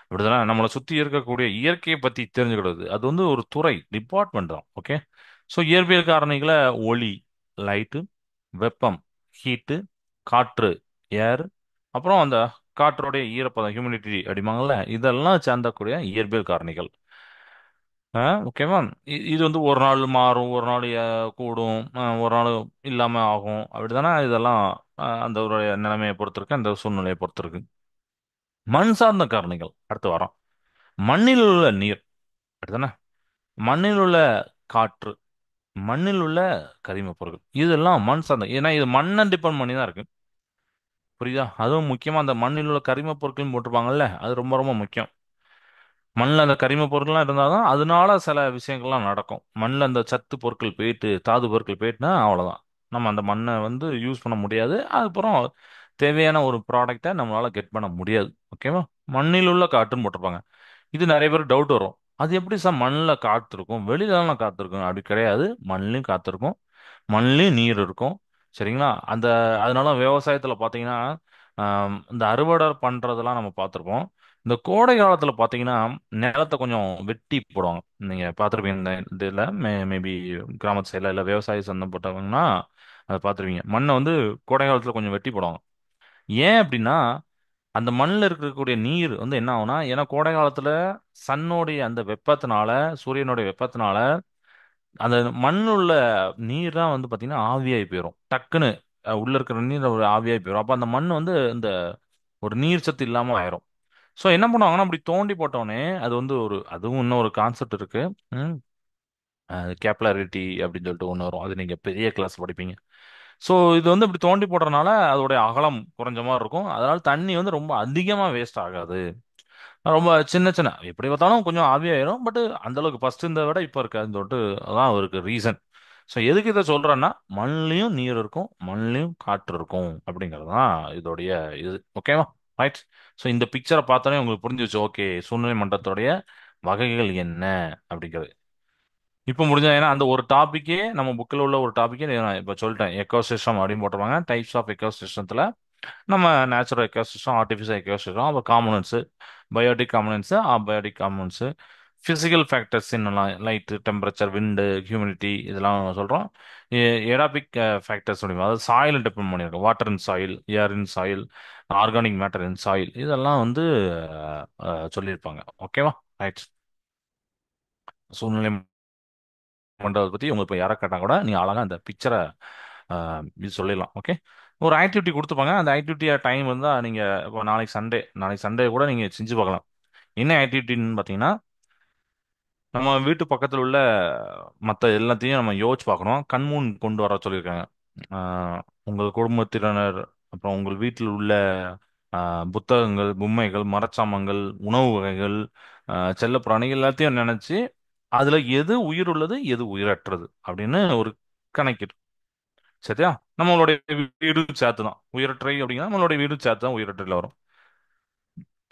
S1: அப்படிதானே? நம்மளை சுத்தி இருக்கக்கூடிய இயற்கையை பத்தி தெரிஞ்சுக்கிறது அது வந்து ஒரு துறை, டிபார்ட்மெண்ட் தான். ஓகே. ஸோ இயற்பியல் காரணிகளை ஒளி, லைட்டு, வெப்பம், ஹீட்டு, காற்று, ஏர், அப்புறம் அந்த காற்றோடைய ஈரப்பதம், ஹியூமிடிட்டி அடிமாங்கல்ல, இதெல்லாம் சேர்ந்தக்கூடிய இயற்பியல் காரணிகள். ஓகேவா? இது வந்து ஒரு நாள் மாறும், ஒரு நாள் கூடும், ஒரு நாள் இல்லாம ஆகும், அப்படிதானே? இதெல்லாம் அந்த ஒரு நிலைமையை பொறுத்திருக்கு, அந்த சூழ்நிலையை பொறுத்திருக்கு. மண் சார்ந்த காரணிகள் அடுத்து வரோம். மண்ணில் உள்ள நீர், அப்படிதானே? மண்ணில் உள்ள காற்று, மண்ணில் உள்ள கரிம பொருட்கள், இதெல்லாம் மண் சார்ந்த. ஏன்னா இது மண்ணை டிபெண்ட் பண்ணி தான் இருக்கு. புரியுதா? அதுவும் முக்கியமா அந்த மண்ணில் உள்ள கரிம பொருட்கள் போட்டிருப்பாங்கல்ல, அது ரொம்ப ரொம்ப முக்கியம். மண்ணில் அந்த கரிம பொருட்கள்லாம் இருந்தால் தான் அதனால சில விஷயங்கள்லாம் நடக்கும். மண்ணில் அந்த சத்து பொருட்கள் போயிட்டு, தாது பொருட்கள் போயிட்டுனா அவ்வளோதான், நம்ம அந்த மண்ணை வந்து யூஸ் பண்ண முடியாது. அதுக்கப்புறம் தேவையான ஒரு ப்ராடக்டை நம்மளால கெட் பண்ண முடியாது. ஓகேவா? மண்ணில் உள்ள காற்றுன்னு போட்டிருப்பாங்க. இது நிறைய பேர் டவுட் வரும், அது எப்படி சார் மண்ணில் காற்று இருக்கும், வெளியிலலாம் காற்று இருக்கும்? அப்படி கிடையாது, மண்ணிலையும் காற்று இருக்கும், மண்ணிலையும் நீர் இருக்கும். சரிங்களா? அதனால விவசாயத்தில் பார்த்தீங்கன்னா இந்த அறுவடை பண்ணுறதெல்லாம் நம்ம பார்த்துருப்போம். இந்த கோடை காலத்தில் பார்த்தீங்கன்னா நிலத்தை கொஞ்சம் வெட்டி போடுவாங்க. நீங்கள் பார்த்துருப்பீங்க இந்த இதில், மேபி கிராமத்து சைடில் இல்லை விவசாய சந்தப்பட்டவங்கன்னா அதை பார்த்துருவீங்க. மண்ணை வந்து கோடை காலத்தில் கொஞ்சம் வெட்டி போடுவாங்க. ஏன் அப்படின்னா அந்த மண்ணில் இருக்கக்கூடிய நீர் வந்து என்ன ஆகும்னா, ஏன்னா கோடை காலத்தில் சன்னோடைய அந்த வெப்பத்தினால, சூரியனுடைய வெப்பத்தினால அந்த மண்ணுல உள்ள நீர் தான் வந்து பாத்தீங்கன்னா ஆவியாகி போயிடும் டக்குன்னு. உள்ள இருக்கிற நீர் ஒரு ஆவியாகி போயிடும். அப்ப அந்த மண் வந்து இந்த ஒரு நீர் சத்து இல்லாம ஆயிரும். ஸோ என்ன பண்ணுவாங்கன்னா அப்படி தோண்டி போட்டோடனே அது வந்து ஒரு அதுவும் இன்னும் ஒரு கான்செப்ட் இருக்கு. கேப்லரிட்டி அப்படின்னு சொல்லிட்டு ஒன்று வரும். அது நீங்க பெரிய கிளாஸ் படிப்பீங்க. ஸோ இது வந்து இப்படி தோண்டி போடுறதுனால அதோடைய அகலம் குறைஞ்ச மாதிரி இருக்கும். அதனால தண்ணி வந்து ரொம்ப அதிகமா வேஸ்ட் ஆகாது. ரொம்ப சின்ன சின்ன எப்படி பார்த்தாலும் கொஞ்சம் ஆவியாயிரும். பட் அந்த அளவுக்கு ஃபர்ஸ்ட் இந்த விட இப்போ இருக்காதுன்னு சொல்லிட்டு அதான் அவருக்கு ரீசன். ஸோ எதுக்கு இதை சொல்றேன்னா மண்ணிலையும் நீர் இருக்கும், மண்ணிலையும் காற்று இருக்கும் அப்படிங்கிறது தான் இதோடைய இது. ஓகேவா? ரைட். ஸோ இந்த பிக்சரை பார்த்தோன்னே உங்களுக்கு புரிஞ்சிச்சு. ஓகே, சூழ்நிலை மண்டலத்துடைய வகைகள் என்ன அப்படிங்கிறது இப்போ முடிஞ்சா. ஏன்னா அந்த ஒரு டாபிக்கே நம்ம புக்கில் உள்ள ஒரு டாபிக்கே நான் இப்போ சொல்லிட்டேன். எக்கோசிஸ்டம் அப்படின்னு போட்டிருப்பாங்க. டைப்ஸ் ஆஃப் எக்கோசிஸ்டத்தில் நம்ம நேச்சுரல் எக்கோசிஸ்டம், ஆர்டிஃபிஷியல் எக்கோசிஸ்டம், அப்புறம் components, biotic components, abiotic components, physical factors என்னெல்லாம் லைட்டு, டெம்பரேச்சர், விண்டு, ஹியூமிடிட்டி இதெல்லாம் சொல்கிறோம். எடாபிக் ஃபேக்டர்ஸ் அப்படிங்க, அதாவது சாயில் டிபெண்ட் பண்ணியிருக்கோம். Water in soil, air in soil, organic matter in soil, இதெல்லாம் வந்து சொல்லியிருப்பாங்க. ஓகேவா? ரைட். சூழ்நிலை பண்றதை பத்தி உங்களுக்கு இப்போ யாரை கேட்டா கூட நீங்க அழகா அந்த பிக்சரை இது சொல்லிடலாம். ஓகே. ஒரு ஆக்டிவிட்டி கொடுத்துப்பாங்க. அந்த ஆக்டிவிட்டியா டைம் இருந்தா நீங்க இப்போ நாளைக்கு சண்டே கூட நீங்க செஞ்சு பார்க்கலாம். என்ன ஆக்டிவிட்டின்னு பார்த்தீங்கன்னா, நம்ம வீட்டு பக்கத்தில் உள்ள மற்ற எல்லாத்தையும் நம்ம யோசிச்சு பார்க்கணும். கண்முன் கொண்டு வர சொல்லியிருக்காங்க. ஆஹ், உங்கள் குடும்பத்தினர், அப்புறம் உங்கள் வீட்டில் உள்ள புத்தகங்கள், பொம்மைகள், மரச்சாமான்கள், உணவு வகைகள், செல்ல பிராணிகள் எல்லாத்தையும் நினைச்சு அதுல எது உயிர் உள்ளது எது உயிரற்றது அப்படின்னு ஒரு கணக்கிடு. சரியா? நம்மளுடைய வீடு சேர்த்து தான் உயிரற்றை அப்படின்னா நம்மளுடைய வீடு சேர்த்து தான் உயிரற்றையில் வரும்.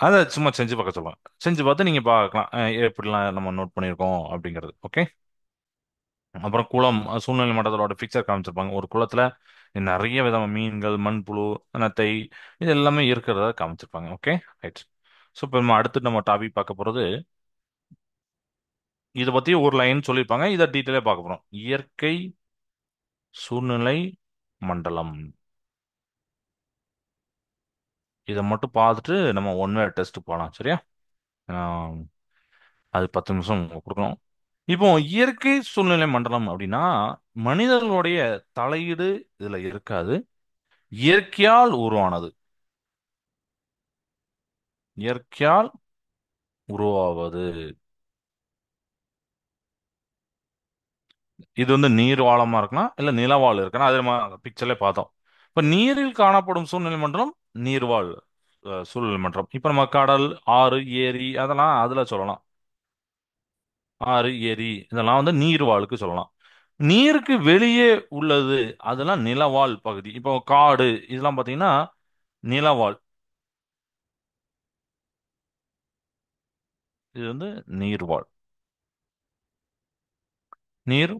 S1: அதை சும்மா செஞ்சு பார்க்க சொல்லுவாங்க. செஞ்சு பார்த்து நீங்க பார்க்கலாம் எப்படிலாம் நம்ம நோட் பண்ணியிருக்கோம் அப்படிங்கிறது. ஓகே. அப்புறம் குளம், சூழ்நிலை மண்டலத்தோட பிக்சர் காமிச்சிருப்பாங்க. ஒரு குளத்துல நிறைய விதமான மீன்கள், மண்புழு, நத்தை, இது எல்லாமே இருக்கிறத காமிச்சிருப்பாங்க. ஓகே. ரைட். ஸோ இப்போ நம்ம அடுத்து நம்ம டாபிக் பார்க்க போறது இதை பத்தி ஒரு லைன் சொல்லியிருப்பாங்க. இதை டீட்டெயிலாக பார்க்க போறோம். இயற்கை சூழ்நிலை மண்டலம். இதை மட்டும் பார்த்துட்டு நம்ம ஒன் வே டெஸ்ட் போகலாம். சரியா? ஆம், அது 10 நிமிஷம் கொடுக்கணும். இப்போ இயற்கை சூழ்நிலை மண்டலம் அப்படின்னா மனிதர்களுடைய தலையீடு இதுல இருக்காது. இயற்கையால் உருவானது. இயற்கையால் உருவாவது. இது வந்து நீர்வாழமா இருக்கலாம், இல்ல நிலவாழ் இருக்கலாம். அது நம்ம பிக்சர்ல பார்த்தோம். இப்ப நீரில் காணப்படும் சூழ்நிலை மண்டலம் நீர்வாழ் சூழ்நிலை மண்டலம். இப்ப நம்ம கடல், ஆறு, ஏரி அதெல்லாம் அதுல சொல்லலாம். ஆறு, ஏரி இதெல்லாம் வந்து நீர்வாழுக்கு சொல்லலாம். நீருக்கு வெளியே உள்ளது அதெல்லாம் நிலவாழ் பகுதி. இப்போ காடு இதெல்லாம் பார்த்தீங்கன்னா நிலவாழ். இது வந்து நீர்வாழ். நீர்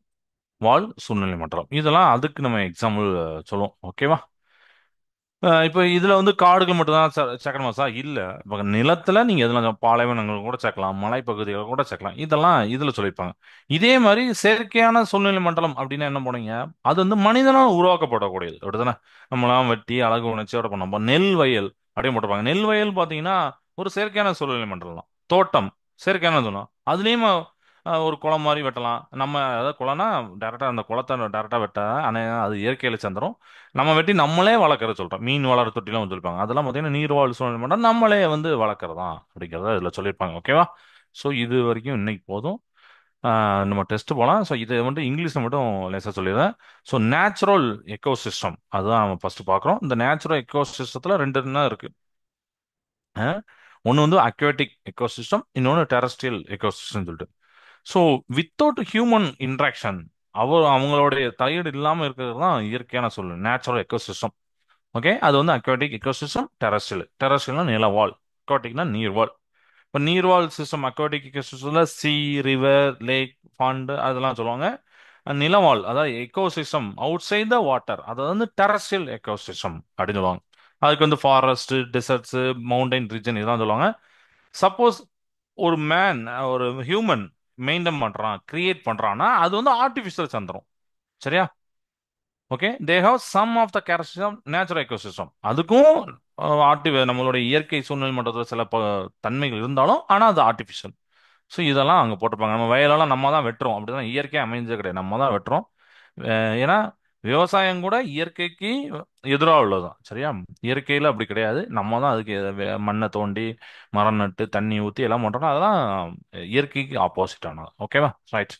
S1: வாழ் சூழ்நிலை மண்டலம் இதெல்லாம் அதுக்கு நம்ம எக்ஸாம்பிள் சொல்லுவோம். ஓகேவா? இப்போ இதுல வந்து காடுகள் மட்டும் தான் சேர்க்கணுமா இல்ல. இப்போ நிலத்துல நீங்க எதுலாம் பாலைவனங்கள் கூட சேர்க்கலாம், மலைப்பகுதிகள் கூட சேர்க்கலாம். இதெல்லாம் இதுல சொல்லியிருப்பாங்க. இதே மாதிரி செயற்கையான சூழ்நிலை மண்டலம் அப்படின்னா என்ன போனீங்க, அது வந்து மனிதனால் உருவாக்கப்படக்கூடியது அப்படிதானே. நம்மளாம் வெட்டி அழகு உணர்ச்சியோட பண்ணோம். இப்ப நெல் வயல் அப்படின்னு போட்டிருப்பாங்க. நெல் வயல் பாத்தீங்கன்னா ஒரு செயற்கையான சூழ்நிலை மண்டலம் தான். தோட்டம் செயற்கையான தோணும். அதுலயும் ஒரு குளம் மாதிரி வெட்டலாம் நம்ம. அதாவது குளம்னா டேரக்டா அந்த குளத்தை டேரக்டா வெட்ட, ஆனா அது இயற்கையில சேர்ந்துரும். நம்ம வெட்டி நம்மளே வளர்க்குற சொல்றோம். மீன் வளர்ற தொட்டிலாம் சொல்லியிருப்பாங்க. அதெல்லாம் பார்த்தீங்கன்னா நீர்வாழ் சூழ்நிலை மண்டலம் நம்மளே வந்து வளர்க்குறதா அப்படிங்கிறத இதில் சொல்லியிருப்பாங்க. ஓகேவா? ஸோ இது வரைக்கும் இன்னைக்கு போதும். நம்ம டெஸ்ட் போகலாம். ஸோ இதை வந்து இங்கிலீஷில் மட்டும் லேசாக சொல்லிடுறேன். ஸோ நேச்சுரல் எக்கோசிஸ்டம் அதுதான் நம்ம ஃபர்ஸ்ட் பார்க்குறோம். இந்த நேச்சுரல் எக்கோசிஸ்டத்தில் ரெண்டு என்ன இருக்கு. ஒன்று வந்து அக்வாட்டிக் எக்கோசிஸ்டம், இன்னொன்று டெரஸ்ட்ரியல் எக்கோசிஸ்டம் சொல்லிட்டு. ஸோ வித்தவுட் ஹியூமன் இன்ட்ராக்ஷன் அவங்களுடைய தலையீடு இல்லாமல் இருக்கிறது தான் இயற்கையான சூழ்நிலை நேச்சுரல் எக்கோசிஸ்டம். ஓகே. அது வந்து அக்வாட்டிக் எக்கோசிஸ்டம். டெரஸ்ட்ரியல்னா நிலவாழ், அக்வாட்டிக்னா நீர்வாழ். இப்போ நீர்வாழ் சிஸ்டம் அக்வாட்டிக் எக்கோசிஸ்டம்ல சி, ரிவர், லேக், பாண்ட் அதெல்லாம் சொல்லுவாங்க. நிலவாழ் அதாவது ecosystem outside the water அதை வந்து டெரஸ்ட்ரியல் எக்கோசிஸ்டம் அப்படின்னு சொல்லுவாங்க. அதுக்கு வந்து ஃபாரஸ்ட், டெசர்ட்ஸ், மவுண்டைன் ரீஜன் இதெல்லாம் சொல்லுவாங்க. சப்போஸ் ஒரு மேன், ஒரு ஹியூமன் மெயின்டைன் பண்றான், கிரியேட் பண்றான்னா அது வந்து ஆர்டிஃபிஷியல் சந்திரம். சரியா? Okay. They have some of the characteristics of natural ecosystem. அதுக்கும் நம்மளுடைய இயற்கை சூழ்நிலை மண்டலத்தில் சில தன்மைகள் இருந்தாலும் ஆனா அது ஆர்டிஃபிஷியல். ஸோ இதெல்லாம் அங்கே போட்டிருப்பாங்க. நம்ம வயலெல்லாம் நம்ம தான் வெட்டுறோம். அப்படிதான் இயற்கையாக அமைஞ்சது கிடையாது. நம்ம தான் வெட்டுறோம். ஏன்னா விவசாயம் கூட இயற்கைக்கு எதிராக உள்ளதுதான். சரியா? இயற்கையில் அப்படி கிடையாது. நம்ம தான் அதுக்கு மண்ணை தோண்டி மரம் நட்டு தண்ணி ஊற்றி எல்லாம் பண்ணுறோம். அதெல்லாம் இயற்கைக்கு ஆப்போசிட் ஆனது. ஓகேவா? ரைட்.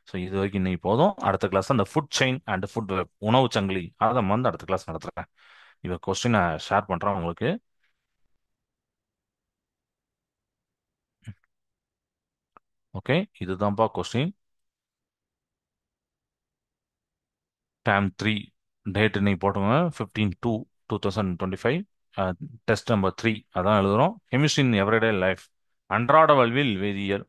S1: ஸோ இது வரைக்கும் இன்னைக்கு போதும். அடுத்த கிளாஸ் அந்த food chain and food web, உணவு சங்கிலி, அதை வந்து அடுத்த கிளாஸ் நடத்துகிறேன். இவ கொஸ்டின் நான் ஷேர் பண்ணுறேன் உங்களுக்கு. ஓகே, இதுதான்ப்பா கொஸ்டின். டைம் 3, டேட் இன்னைக்கு போட்டுங்க. 15/2/2025. டெஸ்ட் நம்பர் 3 அதான் எழுதுறோம். கெமிஸ்ட்ரி இன் எவ்ரிடே லைஃப், அன்றாட வாழ்வில் வேதியியல்.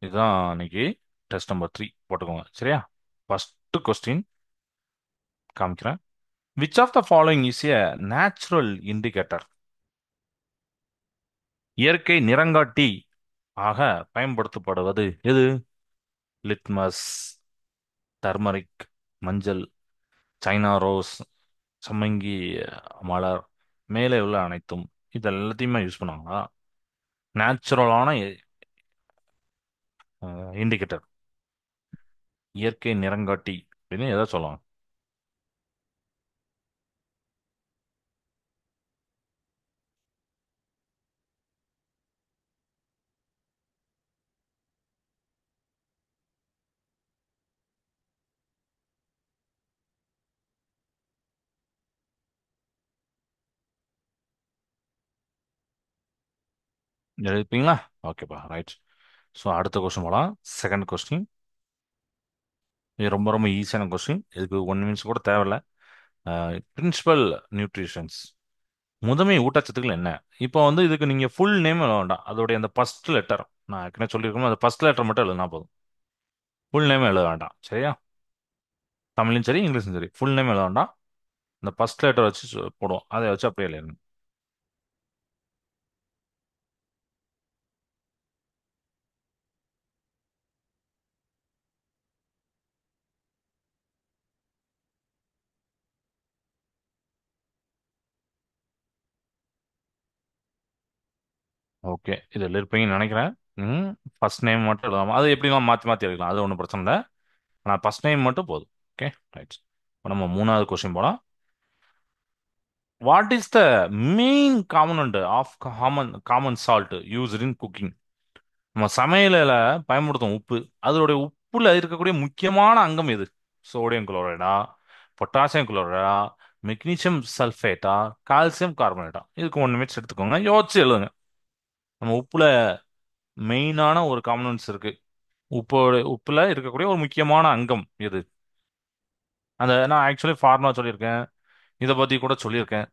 S1: இதுதான் இன்னைக்கு டெஸ்ட் நம்பர் 3 போட்டுக்கோங்க. சரியா? ஃபர்ஸ்ட் கொஸ்டின் காமிக்கிறேன். Which of the following is a natural indicator? இயற்கை நிறங்காட்டி ஆக பயன்படுத்தப்படுவது எது? லிட்மஸ், டர்மரிக் மஞ்சள், சைனா ரோஸ், சம்மங்கி மலர், மேலே உள்ள அனைத்தும். இது எல்லாத்தையுமே யூஸ் பண்ணுவாங்களா? நேச்சுரலான இண்டிகேட்டர், இயற்கை நிறங்காட்டி அப்படின்னு எதை சொல்லலாம்? எழுதிப்பீங்களா? ஓகேப்பா, ரைட். ஸோ அடுத்த கொஸ்டின் போகலாம். Second question. இது ரொம்ப ரொம்ப ஈஸியான கொஸ்டின். இதுக்கு 1 நிமிஷம் கூட தேவையில்ல. பிரின்சிபல் நியூட்ரிஷன்ஸ், முதன்மை ஊட்டச்சத்துக்கள் என்ன? இப்போ வந்து இதுக்கு நீங்க ஃபுல் நேம் எழுத வேண்டாம். அதோடைய அந்த ஃபர்ஸ்ட் லெட்டர், நான் ஏற்கனவே சொல்லியிருக்கோம், அந்த ஃபர்ஸ்ட் லெட்டர் மட்டும் எழுதினா போதும். ஃபுல் நேம் எழுத வேண்டாம். சரியா? தமிழும் சரி இங்கிலீஷும் சரி, ஃபுல் நேம் எழுத வேண்டாம். இந்த ஃபர்ஸ்ட் லெட்டர் வச்சு போடுவோம், அதை வச்சு அப்படியே எழுதணும். ஓகே, இதில் இருப்பீங்கன்னு நினைக்கிறேன். ம். ஃபர்ஸ்ட் நேம் மட்டும் எழுதாம அது எப்படிலாம் மாற்றி மாற்றி எழுதலாம், அது ஒன்றும் பிரச்சனை இல்லை. ஆனால் ஃபர்ஸ்ட் நேம் மட்டும் போதும். Okay, right. இப்போ நம்ம மூணாவது கொஸ்டின் போகலாம். What is the main component of common salt used in cooking? நம்ம சமையலில் பயன்படுத்தும் உப்பு, அதோடைய உப்புல இருக்கக்கூடிய முக்கியமான அங்கம் எது? சோடியம் குளோரைடா, பொட்டாசியம் குளோரைடா, மெக்னீசியம் சல்ஃபேட்டா, கால்சியம் கார்பனேட்டா? இதுக்கு 1 நிமிஷம் எடுத்துக்கோங்க, யோசிச்சு எழுதுங்க. நம்ம உப்புல மெயினான ஒரு காம்பனன்ட்ஸ் இருக்கு. உப்புல இருக்கக்கூடிய ஒரு முக்கியமான அங்கம் எது? அந்த நான் ஆக்சுவலி ஃபார்முலா சொல்லியிருக்கேன், இதை பத்தி கூட சொல்லியிருக்கேன்.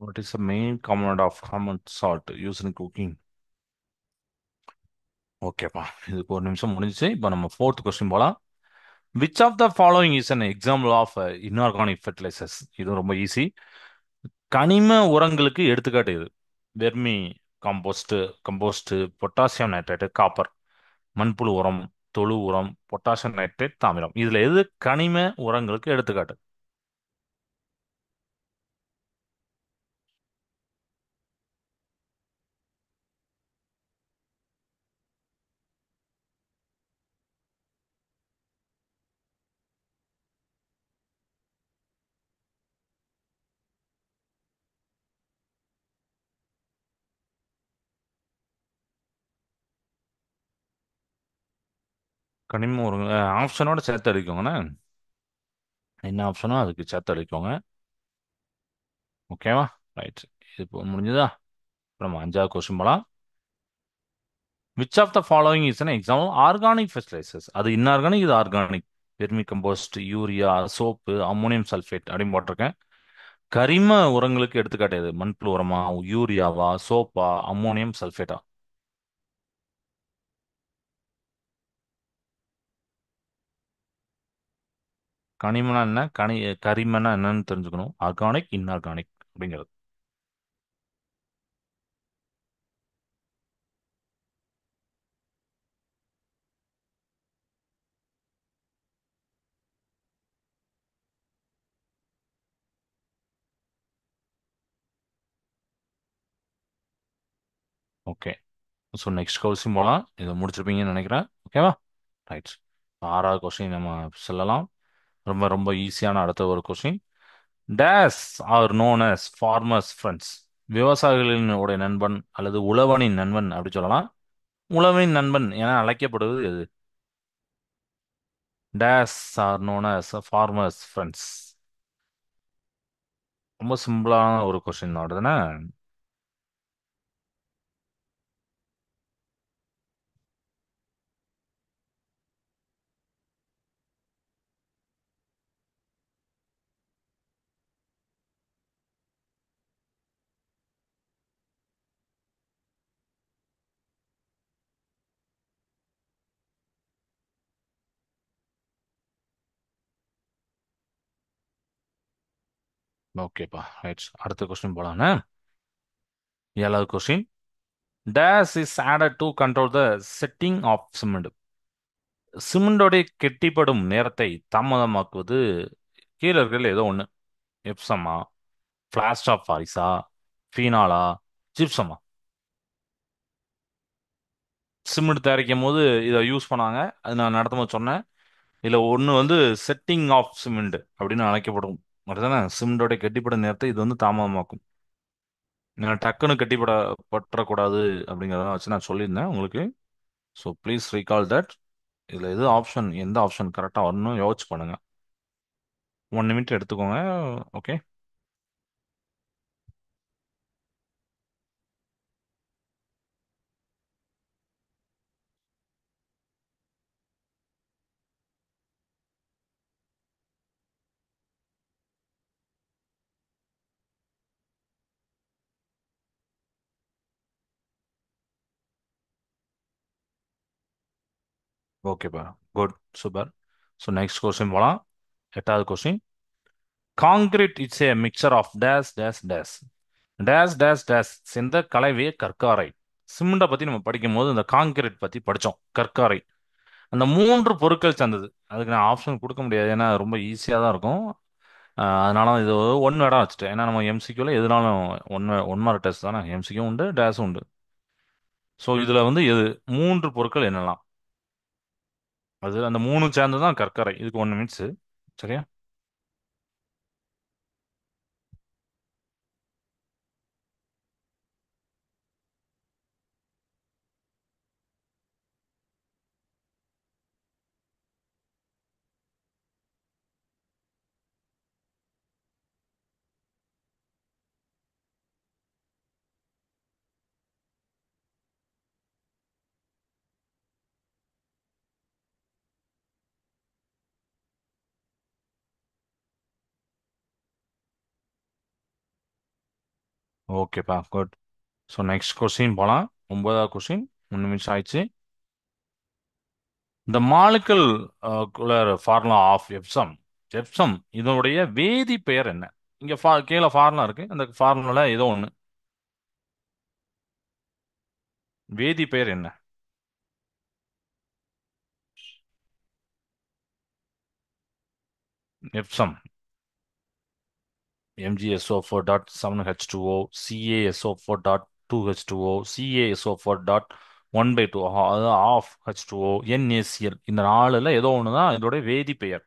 S1: What is the main component of common salt use in cooking? ஓகேப்பா, இதுக்கு 1 நிமிஷம் முடிஞ்சுச்சு. இப்போ நம்ம ஃபோர்த் கொஸ்டின் போகலாம். Which of the following is an example of inorganic fertilisers? இது ரொம்ப ஈஸி. கனிம உரங்களுக்கு எடுத்துக்காட்டு இது. Vermicompost, compost, potassium nitrate, copper, மண்புழு உரம், தொழு உரம், பொட்டாசியம் நைட்ரேட், தாமிரம். இதுல எது கனிம உரங்களுக்கு எடுத்துக்காட்டு? கனிம உரங்கள் ஆப்ஷனோட சேர்த்து அளிக்கோங்கண்ணே. என்ன ஆப்ஷனோ அதுக்கு சேர்த்து அளிக்கோங்க. ஓகேவா? ரைட். இது இப்போ முடிஞ்சதா? இப்போ நம்ம அஞ்சாவது கொஸ்டின் போகலாம். Which of the following is an example organic fertilisers? அது இன்ஆர்கானிக், இது organic. Vermicompost, urea, soap, ammonium sulphate அப்படின்னு போட்டிருக்கேன். கரிம உரங்களுக்கு எடுத்துக்காட்டு எது? மண்புழு உரமா, யூரியாவா, சோப்பா, அம்மோனியம் சல்ஃபேட்டா? கனிமனா என்ன, கரிமனா என்னன்னு தெரிஞ்சுக்கணும். ஆர்கானிக், இன்ஆர்கானிக் அப்படிங்கிறது. ஓகே. ஸோ நெக்ஸ்ட் கொஸ்டின் போகலாம். இதை முடிச்சிருப்பீங்கன்னு நினைக்கிறேன். ஓகேவா? ரைட். ஆறாவது கொஸ்டின் நம்ம சொல்லலாம். ரொம்ப ரொம்ப ஈஸியான அடுத்த ஒரு question. Days are known as farmers friends. விவசாயிகளின் உடைய நண்பன் அல்லது உழவனின் நண்பன் அப்படி சொல்லலாம். உழவனின் நண்பன் என அழைக்கப்படுவது எது? Days are known as farmers friends. ரொம்ப சிம்பிளான ஒரு கொஸ்டின் தான் தானே? ஓகேப்பா, ரைட். அடுத்த கொஸ்டின் போலான்னு. ஏழாவது question. This is added to control the setting of cement. சிமெண்டோடைய கெட்டிப்படும் நேரத்தை தாமதமாக்குவது கீழே இருக்கிறதுல ஏதோ ஒன்று. எப்சமா, பிளாஸ்ட் ஆஃப் பாரிஸா, ஃபீனாலா, ஜிப்சமா? சிமெண்ட் தயாரிக்கும் போது இதை யூஸ் பண்ணாங்க. அது நான் நடத்தும் போது சொன்னேன். இதில் ஒன்று வந்து செட்டிங் ஆஃப் சிமெண்ட் அப்படின்னு அழைக்கப்படும். அதுதானே சிமெண்டோட கெட்டிப்படும் நேரத்தை இது வந்து தாமதமாக்கும். நான் டக்குன்னு பற்றக்கூடாது அப்படிங்கிறத வச்சு நான் சொல்லியிருந்தேன் உங்களுக்கு. So please recall that. இதில் எது ஆப்ஷன், எந்த ஆப்ஷன் கரெக்டாக வரணும் யோசிச்சு பண்ணுங்க. 1 நிமிட் எடுத்துக்கோங்க. ஓகே. ஓகேப்பா. Good. Super. So next question போகலாம். எட்டாவது question. Concrete it's a mixture of dash dash dash. Dash dash dash சேர்ந்த கலவையே கற்காரை. சிமெண்ட்டை பற்றி நம்ம படிக்கும் போது இந்த காங்கிரீட் பற்றி படித்தோம். கற்காரை. அந்த மூன்று பொருட்கள் சேர்ந்தது. அதுக்கு நான் ஆப்ஷன் கொடுக்க முடியாது, ஏன்னா அது ரொம்ப ஈஸியாக தான் இருக்கும். அதனால இது ஒன் வேர்டாக வச்சுட்டேன். ஏன்னா நம்ம எம்சிக்யூவில் எதுனாலும் ஒன் மார்க் டெஸ்ட் தானே. எம்சிக்யூ உண்டு, டேஸும் உண்டு. ஸோ இதில் வந்து எது மூன்று பொருட்கள் என்னலாம்? அது அந்த மூணு சேர்ந்து தான் கற்கரை. இதுக்கு 1 மினிட்ஸ். சரியா? ஓகேப்பா, குட். ஸோ நெக்ஸ்ட் கொஸ்டின் போகலாம். 9வது கொஸ்டின். 1 நிமிஷம் ஆயிடுச்சு. இந்த molecule formula of Epsom. Epsom இதனுடைய வேதி பெயர் என்ன? இங்க கீழே ஃபார்முலா இருக்கு. அந்த ஃபார்முலா ஏதோ ஒன்று. வேதி பெயர் என்ன? எப்சம். MgSO4.7H2O, CaSO4.2H2O, CaSO4.1/2, அது ஆஃப் H2O, NaCl. இந்த நாலுல ஏதோ ஒன்று தான் இதோட வேதி பெயர்.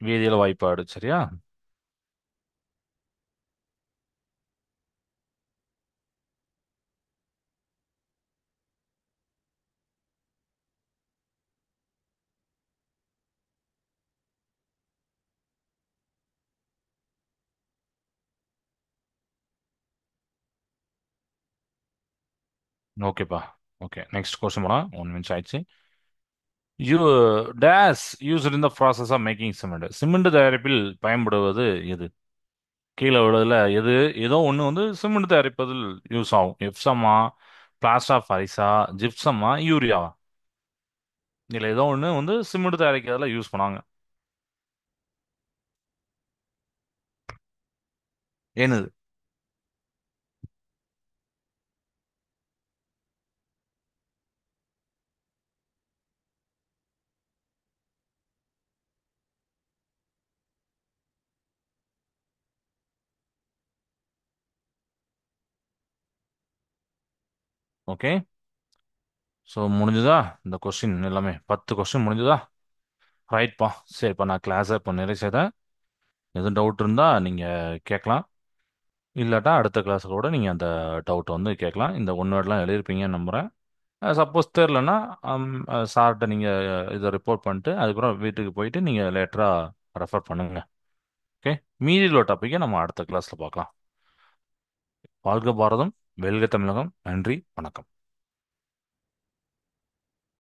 S1: வேதியியல் வாய்ப்பாடு. சரியா? ஓகேப்பா. ஓகே. நெக்ஸ்ட் கொஸ்டின் போனா 1 நிமிஷம் ஆயிடுச்சு. You dash used in the process of making cement. Cement தயாரிப்பில் பயன்படுவது எது? கீழே விழுதுல எது ஏதோ ஒன்று வந்து சிமெண்ட் தயாரிப்பதில் யூஸ் ஆகும். எப்சமா, பிளாஸ்டர் ஆஃப் பாரிஸா, ஜிப்சமா, யூரியாவா? இதில் ஏதோ ஒன்று வந்து சிமெண்ட் தயாரிக்கிறதுல யூஸ் பண்ணாங்க. என்னது? ஓகே. ஸோ முடிஞ்சுதா? இந்த கொஸ்டின் எல்லாமே 10 கொஸ்டின் முடிஞ்சுதா? ரைட்ப்பா. சரிப்பா, நான் கிளாஸை இப்போ நிறைவு செய்தேன். எதுவும் டவுட் இருந்தால் நீங்கள் கேட்கலாம். இல்லாட்டா அடுத்த கிளாஸில் கூட நீங்கள் அந்த டவுட் வந்து கேட்கலாம். இந்த ஒன் வேர்ட்லாம் எழுதியிருப்பீங்கன்னு நம்புகிறேன். சப்போஸ் தெரிலனா சார்கிட்ட நீங்கள் இதை ரிப்போர்ட் பண்ணிட்டு அதுக்கப்புறம் வீட்டுக்கு போயிட்டு நீங்கள் லேட்டராக ரெஃபர் பண்ணுங்க. ஓகே. மீதி உள்ள டாப்பிக்கை நம்ம அடுத்த கிளாஸில் பார்க்கலாம். வாழ்க பாரதம், வெல்க தமிழகம். நன்றி, வணக்கம்.